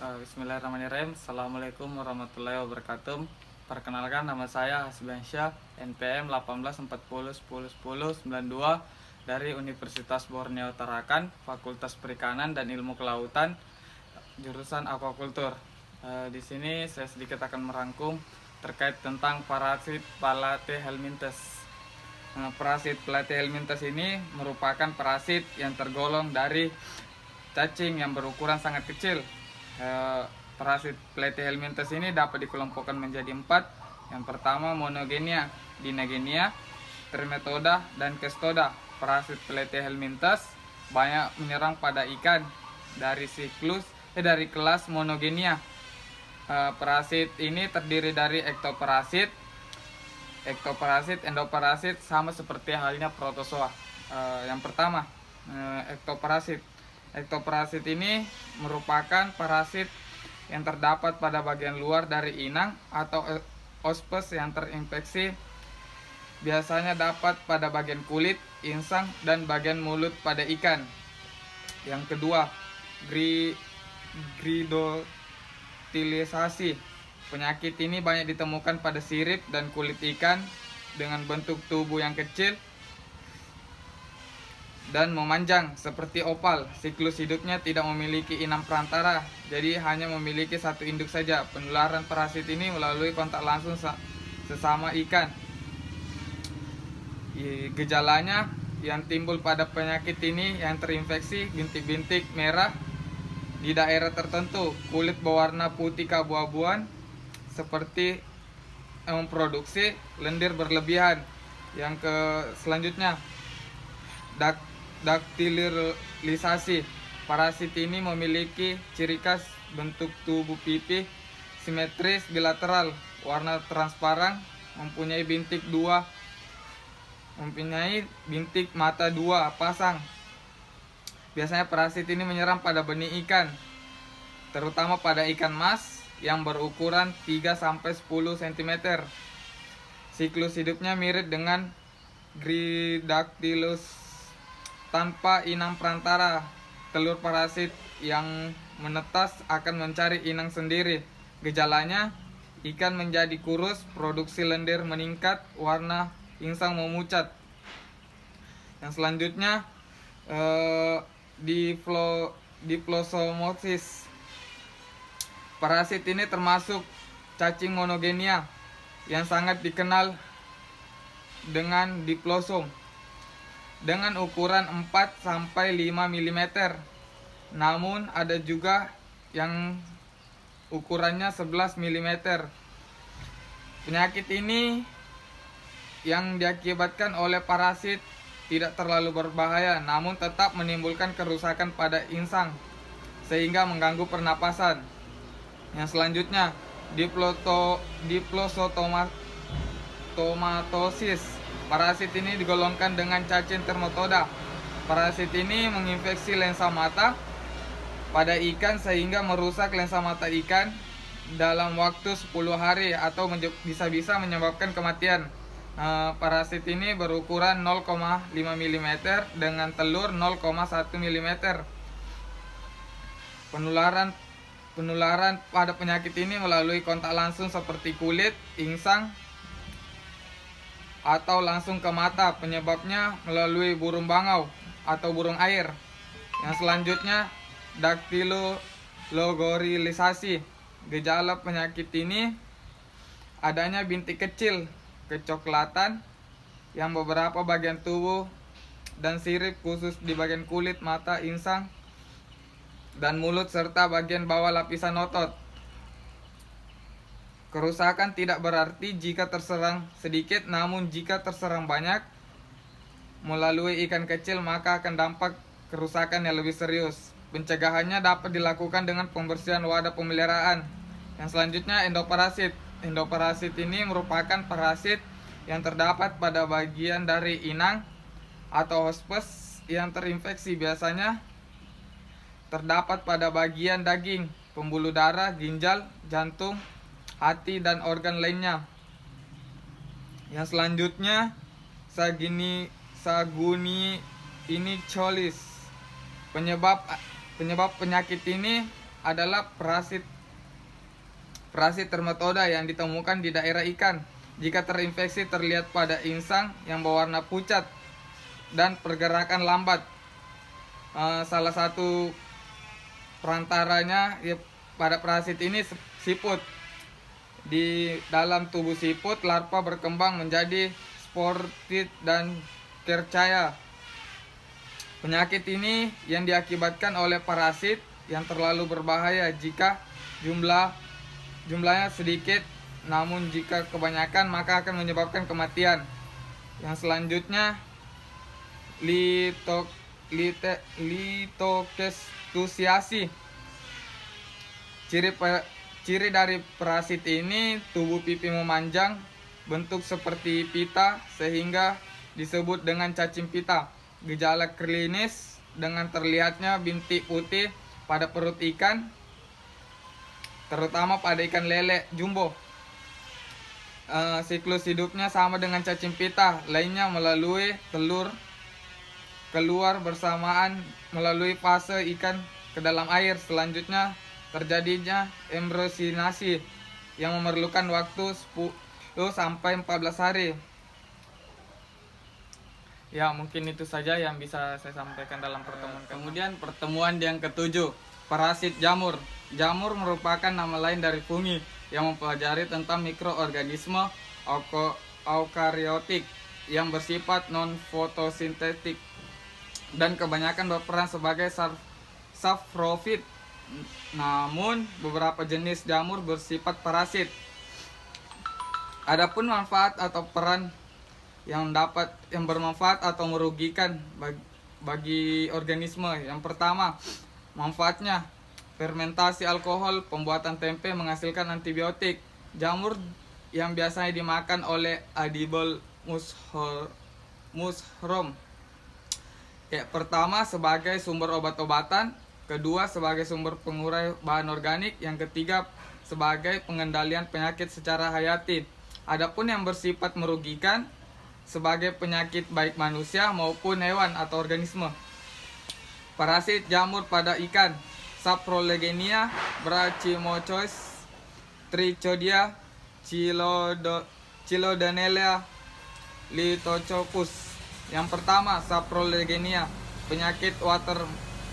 Bismillahirrahmanirrahim. Assalamualaikum warahmatullahi wabarakatuh. Perkenalkan, nama saya Hasbiansyah, NPM 1840101092 dari Universitas Borneo Tarakan, Fakultas Perikanan dan Ilmu Kelautan, jurusan Aquaculture. Di sini saya sedikit akan merangkum terkait tentang parasit Platyhelminthes. Parasit Platyhelminthes ini merupakan parasit yang tergolong dari cacing yang berukuran sangat kecil. Parasit Platyhelminthes ini dapat dikelompokkan menjadi 4. Yang pertama Monogenia, Dinagenia, Trematoda, dan Cestoda. Parasit Platyhelminthes banyak menyerang pada ikan dari kelas Monogenia. Parasit ini terdiri dari ektoparasit, endoparasit, sama seperti halnya protozoa. Yang pertama, ektoparasit. Ektoparasit ini merupakan parasit yang terdapat pada bagian luar dari inang atau ospes yang terinfeksi. Biasanya dapat pada bagian kulit, insang, dan bagian mulut pada ikan. Yang kedua, gridotilisasi. Penyakit ini banyak ditemukan pada sirip dan kulit ikan dengan bentuk tubuh yang kecil dan memanjang seperti opal. Siklus hidupnya tidak memiliki inang perantara, jadi hanya memiliki satu induk saja. Penularan parasit ini melalui kontak langsung sesama ikan. Gejalanya yang timbul pada penyakit ini yang terinfeksi bintik-bintik merah di daerah tertentu, kulit berwarna putih keabu-abuan seperti memproduksi lendir berlebihan. Yang selanjutnya, daktilisasi. Parasit ini memiliki ciri khas bentuk tubuh pipih simetris bilateral, warna transparan, mempunyai bintik mata 2 pasang. Biasanya parasit ini menyerang pada benih ikan, terutama pada ikan mas yang berukuran 3-10 cm. Siklus hidupnya mirip dengan Gridactylus tanpa inang perantara. Telur parasit yang menetas akan mencari inang sendiri. Gejalanya, ikan menjadi kurus, produksi lendir meningkat, warna insang memucat. Yang selanjutnya, diplosomosis. Parasit ini termasuk cacing monogenia yang sangat dikenal dengan diplosom dengan ukuran 4-5 mm. Namun ada juga yang ukurannya 11 mm. Penyakit ini yang diakibatkan oleh parasit tidak terlalu berbahaya, namun tetap menimbulkan kerusakan pada insang sehingga mengganggu pernapasan. Yang selanjutnya, diplosomatosis. Parasit ini digolongkan dengan cacing Trematoda. Parasit ini menginfeksi lensa mata pada ikan sehingga merusak lensa mata ikan dalam waktu 10 hari atau bisa menyebabkan kematian. Parasit ini berukuran 0,5 mm dengan telur 0,1 mm. Penularan pada penyakit ini melalui kontak langsung seperti kulit, insang, atau langsung ke mata. Penyebabnya melalui burung bangau atau burung air. Yang selanjutnya, daktilogorilisasi. Gejala penyakit ini adanya bintik kecil kecoklatan yang beberapa bagian tubuh dan sirip khusus di bagian kulit, mata, insang, dan mulut serta bagian bawah lapisan otot. Kerusakan tidak berarti jika terserang sedikit, namun jika terserang banyak melalui ikan kecil maka akan dampak kerusakan yang lebih serius. Pencegahannya dapat dilakukan dengan pembersihan wadah pemeliharaan. Yang selanjutnya, endoparasit. Endoparasit ini merupakan parasit yang terdapat pada bagian dari inang atau hospes yang terinfeksi. Biasanya terdapat pada bagian daging, pembuluh darah, ginjal, jantung, hati, dan organ lainnya. Yang selanjutnya, Saguniinicholis. Penyebab penyakit ini adalah parasit dermatoda yang ditemukan di daerah ikan. Jika terinfeksi terlihat pada insang yang berwarna pucat dan pergerakan lambat. Salah satu perantaranya ya, pada parasit ini siput. Di dalam tubuh siput, larva berkembang menjadi sportid dan kercaya. Penyakit ini yang diakibatkan oleh parasit yang terlalu berbahaya jika jumlahnya sedikit, namun jika kebanyakan maka akan menyebabkan kematian. Yang selanjutnya litokestusiasi. Ciri dari parasit ini tubuh pipi memanjang, bentuk seperti pita sehingga disebut dengan cacing pita. Gejala klinis dengan terlihatnya bintik putih pada perut ikan, terutama pada ikan lele jumbo. Siklus hidupnya sama dengan cacing pita lainnya melalui telur keluar bersamaan melalui fase ikan ke dalam air. Selanjutnya terjadinya embryosinasi yang memerlukan waktu 10 sampai 14 hari. Ya, mungkin itu saja yang bisa saya sampaikan dalam pertemuan. Kemudian pertemuan yang ketujuh, parasit jamur. Jamur merupakan nama lain dari fungi yang mempelajari tentang mikroorganisme eukariotik yang bersifat non-fotosintetik dan kebanyakan berperan sebagai saprofit. Namun beberapa jenis jamur bersifat parasit. Adapun manfaat atau peran yang bermanfaat atau merugikan bagi organisme. Yang pertama, manfaatnya fermentasi alkohol, pembuatan tempe menghasilkan antibiotik. Jamur yang biasanya dimakan oleh edible mushroom. Pertama, sebagai sumber obat-obatan. Kedua, sebagai sumber pengurai bahan organik. Yang ketiga, sebagai pengendalian penyakit secara hayati. Adapun yang bersifat merugikan, sebagai penyakit baik manusia maupun hewan atau organisme. Parasit jamur pada ikan, Saprolegenia, Brachiomochus, Trichodia, Chilodenella, Lithococcus. Yang pertama, Saprolegenia, penyakit water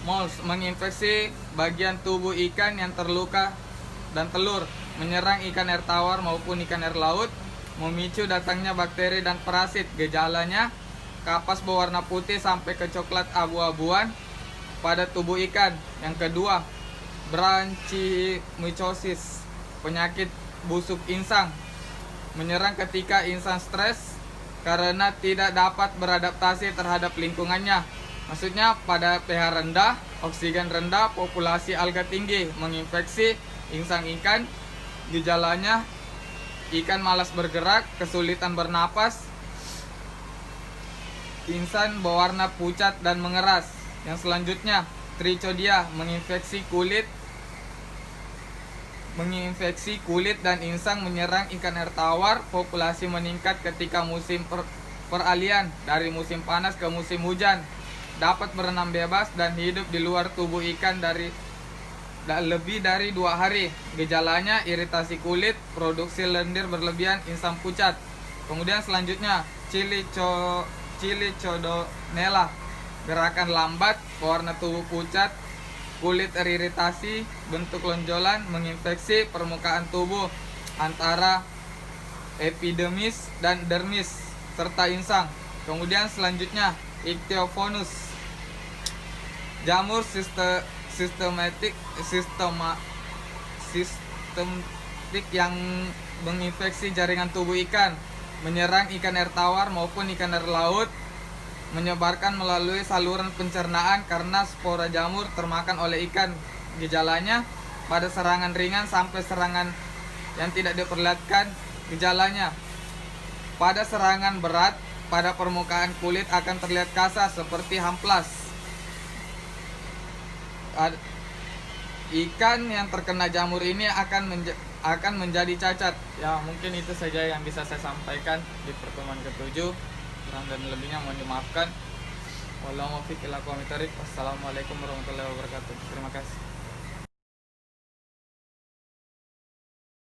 moles, menginfeksi bagian tubuh ikan yang terluka dan telur, menyerang ikan air tawar maupun ikan air laut, memicu datangnya bakteri dan parasit. Gejalanya, kapas berwarna putih sampai ke coklat abu-abuan pada tubuh ikan. Yang kedua, branchiomycosis, penyakit busuk insang, menyerang ketika insang stres karena tidak dapat beradaptasi terhadap lingkungannya. Maksudnya pada pH rendah, oksigen rendah, populasi alga tinggi, menginfeksi insang ikan. Gejalanya, ikan malas bergerak, kesulitan bernapas, insang berwarna pucat dan mengeras. Yang selanjutnya, Trichodia, menginfeksi kulit dan insang, menyerang ikan air tawar. Populasi meningkat ketika musim peralihan dari musim panas ke musim hujan. Dapat berenam bebas dan hidup di luar tubuh ikan lebih dari 2 hari. Gejalanya, iritasi kulit, produksi lendir berlebihan, insang pucat. Kemudian selanjutnya, Chilicodonella, gerakan lambat, warna tubuh pucat, kulit teriritasi, bentuk lonjolan, menginfeksi permukaan tubuh antara epidermis dan dermis serta insang. Kemudian selanjutnya, Ichthyophonus, jamur sistematik yang menginfeksi jaringan tubuh ikan, menyerang ikan air tawar maupun ikan air laut, menyebarkan melalui saluran pencernaan karena spora jamur termakan oleh ikan. Gejalanya, pada serangan ringan sampai serangan yang tidak diperlihatkan. Gejalanya, pada serangan berat, pada permukaan kulit akan terlihat kasar seperti hamplas. Ikan yang terkena jamur ini akan menjadi cacat. Ya, mungkin itu saja yang bisa saya sampaikan di pertemuan ke-7. Kurang dan lebihnya mohon dimaafkan. Wassalamualaikum warahmatullahi wabarakatuh. Terima kasih.